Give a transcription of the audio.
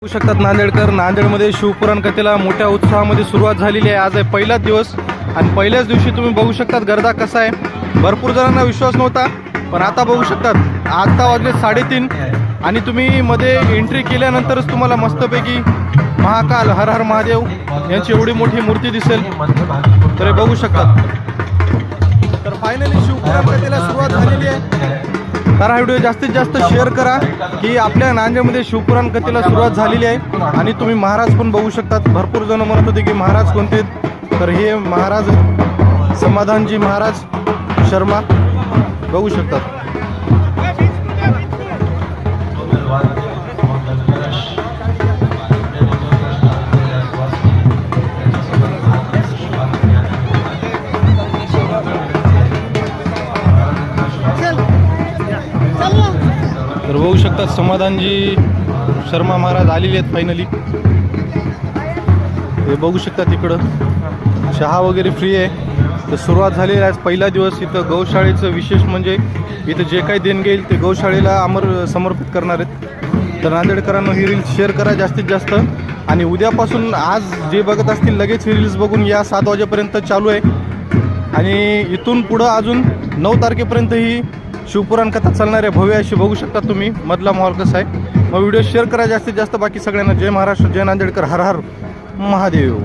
बघू शकतात नांदेडकर, नांदेडमध्ये शिवपुराण कथेला मोठ्या उत्साहामध्ये सुरुवात झालेली आहे. आज आहे पहिलाच दिवस आणि पहिल्याच दिवशी तुम्ही बघू शकतात गर्दा कसा आहे. भरपूर जणांना विश्वास नव्हता, पण आता बघू शकतात आता वाजले 3:30 आणि तुम्ही मध्ये एंट्री केल्यानंतरच तुम्हाला मस्तपैकी महाकाल हर हर महादेव यांची एवढी मोठी मूर्ती दिसेल. तर हे बघू शकतात. तर फायनली शिवपुराण कथेला सुरुवात झालेली आहे. तर हा व्हिडिओ जास्तीत जास्त शेअर करा की आपल्या नांदेडमध्ये शिवपुराण कथेला सुरुवात झालेली आहे. आणि तुम्ही महाराज पण बघू शकतात. भरपूर जण म्हणत होते की महाराज कोणते, तर हे महाराज समाधानजी महाराज शर्मा बघू शकतात. तर बघू शकतात समाधानजी शर्मा महाराज आलेले आहेत फायनली. हे बघू शकता तिकडं चहा वगैरे फ्री आहे. तर सुरुवात झालेली आहे. आज पहिला दिवस. इथं गौशाळेचं विशेष म्हणजे इथं जे काही देणगी येईल ते गौशाळेला समर्पित करणार आहेत. तर नांदेडकरांना ही रील्स शेअर करा जास्तीत जास्त. आणि उद्यापासून आज जे बघत असतील लगेच ही रील्स बघून या 7 वाजेपर्यंत चालू आहे. आणि इथून पुढं अजून 9 तारखेपर्यंत ही शिवपुराण कथा चालणार आहे. भव्य अशी बघू शकता तुम्ही मधला माहोल कसा आहे. मग व्हिडिओ शेअर करा जास्तीत जास्त. बाकी सगळ्यांना जय महाराष्ट्र, जय नांदेडकर, हर हर महादेव.